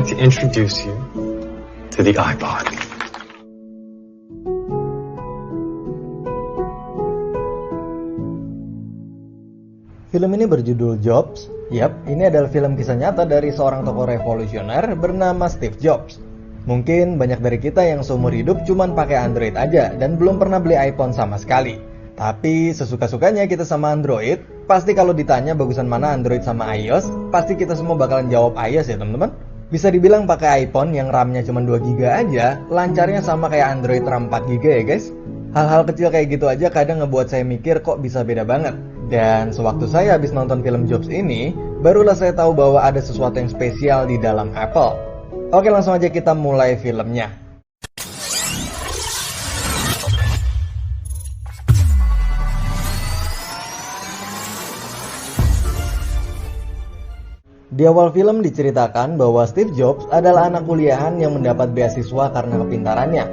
like to introduce you to the iPod. Film ini berjudul Jobs. Yap, ini adalah film kisah nyata dari seorang tokoh revolusioner bernama Steve Jobs. Mungkin banyak dari kita yang seumur hidup cuman pakai Android aja dan belum pernah beli iPhone sama sekali. Tapi sesuka-sukanya kita sama Android, pasti kalau ditanya bagusan mana Android sama iOS, pasti kita semua bakalan jawab iOS ya teman-teman. Bisa dibilang pakai iPhone yang RAM-nya cuma 2 GB aja, lancarnya sama kayak Android RAM 4 GB ya guys. Hal-hal kecil kayak gitu aja kadang ngebuat saya mikir kok bisa beda banget. Dan sewaktu saya habis nonton film Jobs ini, barulah saya tahu bahwa ada sesuatu yang spesial di dalam Apple. Oke, langsung aja kita mulai filmnya. Di awal film diceritakan bahwa Steve Jobs adalah anak kuliahan yang mendapat beasiswa karena kepintarannya.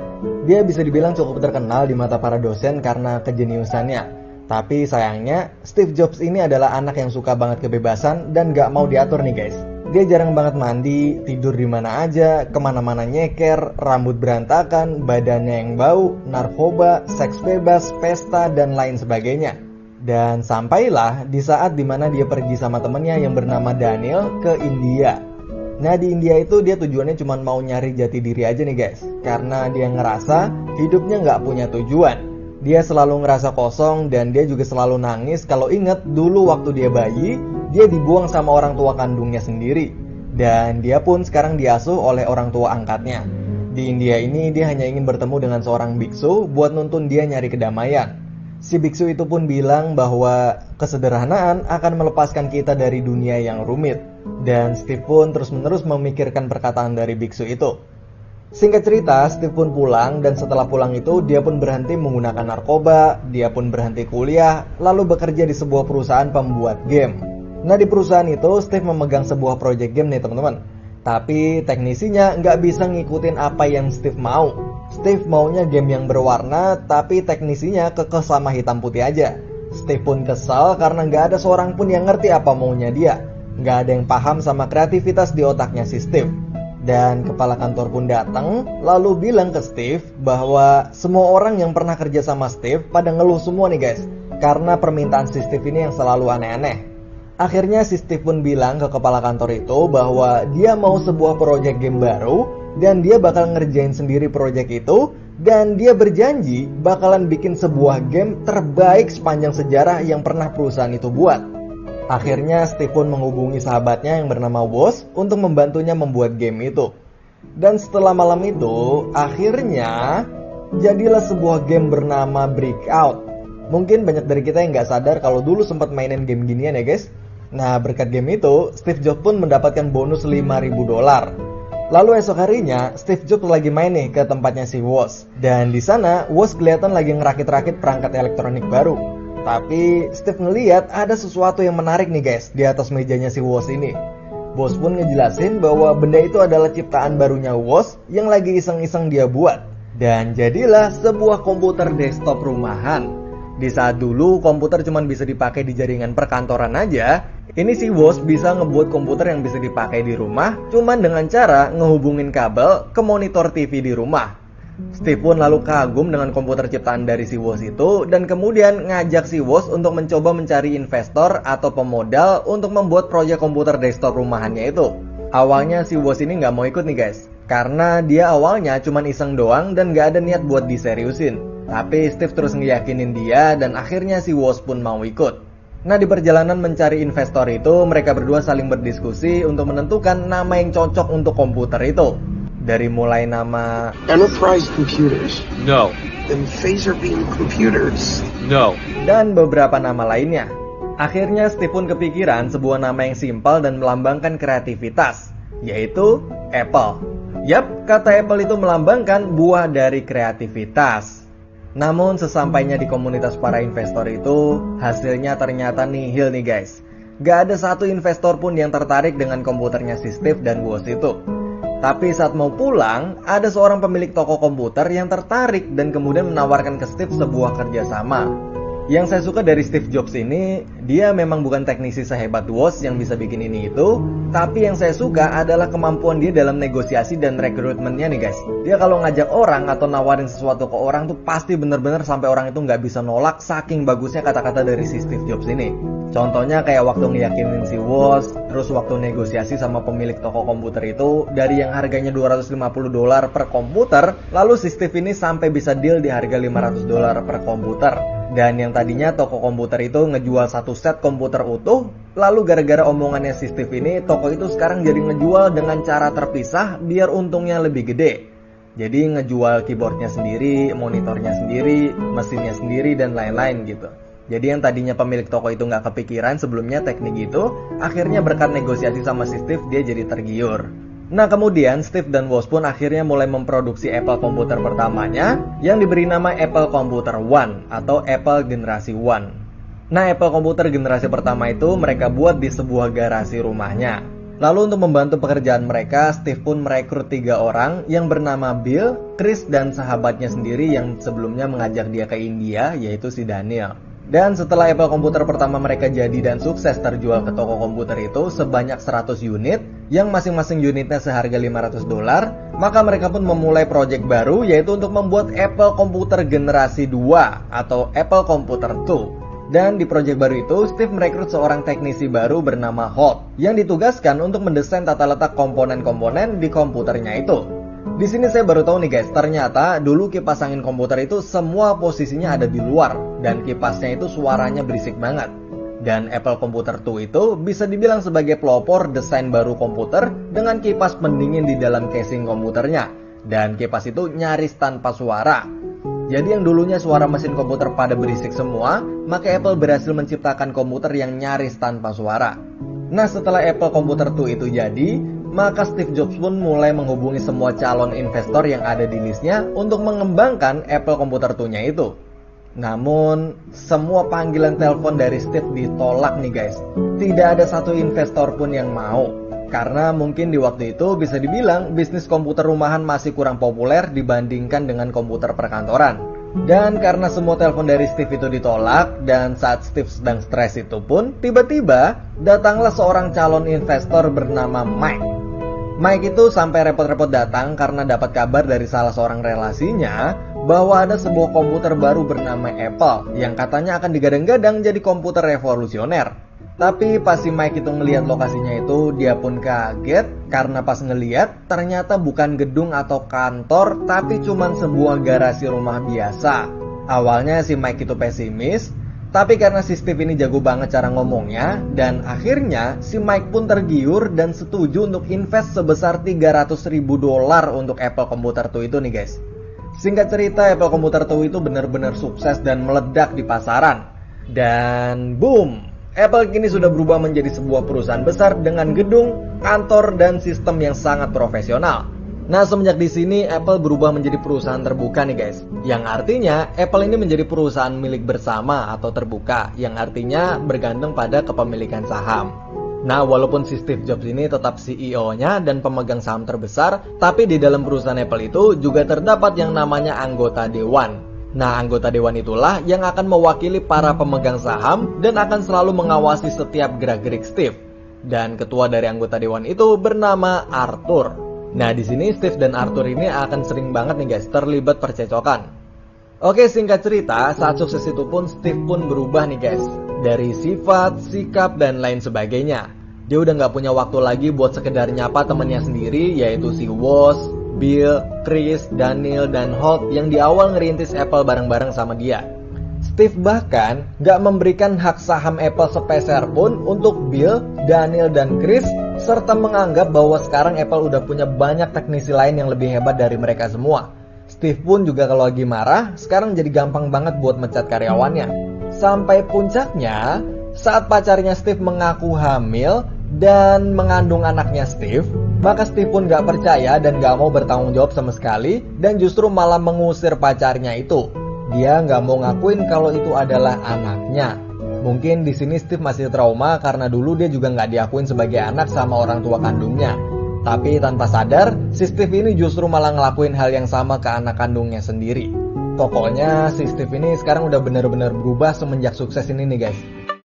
Dia bisa dibilang cukup terkenal di mata para dosen karena kejeniusannya. Tapi sayangnya, Steve Jobs ini adalah anak yang suka banget kebebasan dan gak mau diatur nih guys. Dia jarang banget mandi, tidur di mana aja, kemana-mana nyeker, rambut berantakan, badannya yang bau, narkoba, seks bebas, pesta, dan lain sebagainya. Dan sampailah di saat dimana dia pergi sama temennya yang bernama Daniel ke India. Nah di India itu dia tujuannya cuma mau nyari jati diri aja nih guys. Karena dia ngerasa hidupnya gak punya tujuan. Dia selalu ngerasa kosong dan dia juga selalu nangis kalau inget dulu waktu dia bayi, dia dibuang sama orang tua kandungnya sendiri. Dan dia pun sekarang diasuh oleh orang tua angkatnya. Di India ini dia hanya ingin bertemu dengan seorang biksu buat nuntun dia nyari kedamaian. Si biksu itu pun bilang bahwa kesederhanaan akan melepaskan kita dari dunia yang rumit. Dan Steve pun terus-menerus memikirkan perkataan dari biksu itu. Singkat cerita, Steve pun pulang dan setelah pulang itu dia pun berhenti menggunakan narkoba, dia pun berhenti kuliah, lalu bekerja di sebuah perusahaan pembuat game. Nah di perusahaan itu Steve memegang sebuah project game nih teman-teman. Tapi teknisinya nggak bisa ngikutin apa yang Steve mau. Steve maunya game yang berwarna, tapi teknisinya kekeh sama hitam putih aja. Steve pun kesal karena nggak ada seorang pun yang ngerti apa maunya dia. Nggak ada yang paham sama kreativitas di otaknya si Steve. Dan kepala kantor pun datang, lalu bilang ke Steve bahwa semua orang yang pernah kerja sama Steve pada ngeluh semua nih guys, karena permintaan si Steve ini yang selalu aneh-aneh. Akhirnya si Steve pun bilang ke kepala kantor itu bahwa dia mau sebuah project game baru, dan dia bakal ngerjain sendiri project itu, dan dia berjanji bakalan bikin sebuah game terbaik sepanjang sejarah yang pernah perusahaan itu buat. Akhirnya Steve pun menghubungi sahabatnya yang bernama Woz untuk membantunya membuat game itu. Dan setelah malam itu, akhirnya jadilah sebuah game bernama Breakout. Mungkin banyak dari kita yang gak sadar kalau dulu sempat mainin game ginian ya guys. Nah berkat game itu, Steve Jobs pun mendapatkan bonus $5.000. Lalu esok harinya, Steve Jobs lagi main nih ke tempatnya si Woz. Dan di sana, Woz kelihatan lagi ngerakit-rakit perangkat elektronik baru. Tapi Steve ngeliat ada sesuatu yang menarik nih guys di atas mejanya si Woz ini. Bos pun ngejelasin bahwa benda itu adalah ciptaan barunya Woz yang lagi iseng-iseng dia buat. Dan jadilah sebuah komputer desktop rumahan. Di saat dulu komputer cuma bisa dipakai di jaringan perkantoran aja, ini si Woz bisa ngebuat komputer yang bisa dipakai di rumah cuman dengan cara ngehubungin kabel ke monitor TV di rumah. Steve pun lalu kagum dengan komputer ciptaan dari si Woz itu dan kemudian ngajak si Woz untuk mencoba mencari investor atau pemodal untuk membuat proyek komputer desktop rumahannya itu. Awalnya si Woz ini nggak mau ikut nih guys, karena dia awalnya cuma iseng doang dan nggak ada niat buat diseriusin. Tapi Steve terus ngeyakinin dia dan akhirnya si Woz pun mau ikut. Nah di perjalanan mencari investor itu mereka berdua saling berdiskusi untuk menentukan nama yang cocok untuk komputer itu. Dari mulai nama Enterprise Computers. No. Then Phaser Beam Computers. No. Dan beberapa nama lainnya. Akhirnya Steve pun kepikiran sebuah nama yang simpel dan melambangkan kreativitas, yaitu Apple. Yap, kata Apple itu melambangkan buah dari kreativitas. Namun sesampainya di komunitas para investor itu, hasilnya ternyata nihil nih guys. Gak ada satu investor pun yang tertarik dengan komputernya si Steve dan Woz itu. Tapi saat mau pulang, ada seorang pemilik toko komputer yang tertarik dan kemudian menawarkan ke Steve sebuah kerjasama. Yang saya suka dari Steve Jobs ini, dia memang bukan teknisi sehebat Woz yang bisa bikin ini itu, tapi yang saya suka adalah kemampuan dia dalam negosiasi dan rekrutmennya nih guys. Dia kalau ngajak orang atau nawarin sesuatu ke orang tuh pasti bener-bener sampai orang itu nggak bisa nolak, saking bagusnya kata-kata dari si Steve Jobs ini. Contohnya kayak waktu ngeyakinin si Woz, terus waktu negosiasi sama pemilik toko komputer itu, dari yang harganya $250 per komputer, lalu si Steve ini sampai bisa deal di harga $500 per komputer. Dan yang tadinya toko komputer itu ngejual satu set komputer utuh, lalu gara-gara omongannya si Steve ini, toko itu sekarang jadi ngejual dengan cara terpisah biar untungnya lebih gede. Jadi ngejual keyboardnya sendiri, monitornya sendiri, mesinnya sendiri, dan lain-lain gitu. Jadi yang tadinya pemilik toko itu nggak kepikiran sebelumnya teknik itu, akhirnya berkat negosiasi sama si Steve dia jadi tergiur. Nah kemudian Steve dan Woz pun akhirnya mulai memproduksi Apple komputer pertamanya yang diberi nama Apple Computer One atau Apple Generasi One. Nah Apple komputer generasi pertama itu mereka buat di sebuah garasi rumahnya. Lalu untuk membantu pekerjaan mereka, Steve pun merekrut 3 orang yang bernama Bill, Chris, dan sahabatnya sendiri yang sebelumnya mengajak dia ke India, yaitu si Daniel. Dan setelah Apple komputer pertama mereka jadi dan sukses terjual ke toko komputer itu sebanyak 100 unit, yang masing-masing unitnya seharga $500, maka mereka pun memulai proyek baru yaitu untuk membuat Apple komputer generasi 2 atau Apple Computer 2. Dan di proyek baru itu, Steve merekrut seorang teknisi baru bernama Holt yang ditugaskan untuk mendesain tata letak komponen-komponen di komputernya itu. Di sini saya baru tahu nih guys, ternyata dulu kipas angin komputer itu semua posisinya ada di luar dan kipasnya itu suaranya berisik banget. Dan Apple Computer 2 itu bisa dibilang sebagai pelopor desain baru komputer dengan kipas pendingin di dalam casing komputernya. Dan kipas itu nyaris tanpa suara. Jadi yang dulunya suara mesin komputer pada berisik semua, maka Apple berhasil menciptakan komputer yang nyaris tanpa suara. Nah setelah Apple Computer 2 itu jadi, maka Steve Jobs pun mulai menghubungi semua calon investor yang ada di listnya untuk mengembangkan Apple Computer 2-nya itu. Namun, semua panggilan telepon dari Steve ditolak nih guys. Tidak ada satu investor pun yang mau. Karena mungkin di waktu itu bisa dibilang bisnis komputer rumahan masih kurang populer dibandingkan dengan komputer perkantoran. Dan karena semua telepon dari Steve itu ditolak, dan saat Steve sedang stres itu pun, tiba-tiba datanglah seorang calon investor bernama Mike. Mike itu sampai repot-repot datang karena dapat kabar dari salah seorang relasinya bahwa ada sebuah komputer baru bernama Apple yang katanya akan digadang-gadang jadi komputer revolusioner. Tapi pas si Mike itu ngelihat lokasinya itu, dia pun kaget karena pas ngelihat ternyata bukan gedung atau kantor, tapi cuman sebuah garasi rumah biasa. Awalnya si Mike itu pesimis, tapi karena si Steve ini jago banget cara ngomongnya, dan akhirnya si Mike pun tergiur dan setuju untuk invest sebesar $300.000 untuk Apple Computer 2 itu nih guys. Singkat cerita, Apple Computer 2 itu benar-benar sukses dan meledak di pasaran. Dan boom! Apple kini sudah berubah menjadi sebuah perusahaan besar dengan gedung, kantor, dan sistem yang sangat profesional. Nah, semenjak di sini Apple berubah menjadi perusahaan terbuka nih guys. Yang artinya Apple ini menjadi perusahaan milik bersama atau terbuka, yang artinya bergantung pada kepemilikan saham. Nah, walaupun si Steve Jobs ini tetap CEO-nya dan pemegang saham terbesar, tapi di dalam perusahaan Apple itu juga terdapat yang namanya anggota dewan. Nah, anggota dewan itulah yang akan mewakili para pemegang saham dan akan selalu mengawasi setiap gerak-gerik Steve. Dan ketua dari anggota dewan itu bernama Arthur. Nah, di sini Steve dan Arthur ini akan sering banget nih guys terlibat percecokan. Oke, singkat cerita, saat sukses itu pun Steve pun berubah nih guys. Dari sifat, sikap, dan lain sebagainya. Dia udah gak punya waktu lagi buat sekedar nyapa temennya sendiri, yaitu si Woz, Bill, Chris, Daniel, dan Holt yang di awal ngerintis Apple bareng-bareng sama dia. Steve bahkan gak memberikan hak saham Apple sepeser pun untuk Bill, Daniel, dan Chris, serta menganggap bahwa sekarang Apple udah punya banyak teknisi lain yang lebih hebat dari mereka semua. Steve pun juga kalau lagi marah, sekarang jadi gampang banget buat mecat karyawannya. Sampai puncaknya, saat pacarnya Steve mengaku hamil dan mengandung anaknya Steve, maka Steve pun gak percaya dan gak mau bertanggung jawab sama sekali, dan justru malah mengusir pacarnya itu. Dia gak mau ngakuin kalau itu adalah anaknya. Mungkin di sini Steve masih trauma karena dulu dia juga gak diakuin sebagai anak sama orang tua kandungnya. Tapi tanpa sadar, si Steve ini justru malah ngelakuin hal yang sama ke anak kandungnya sendiri. Pokoknya si Steve ini sekarang udah benar-benar berubah semenjak sukses ini nih guys.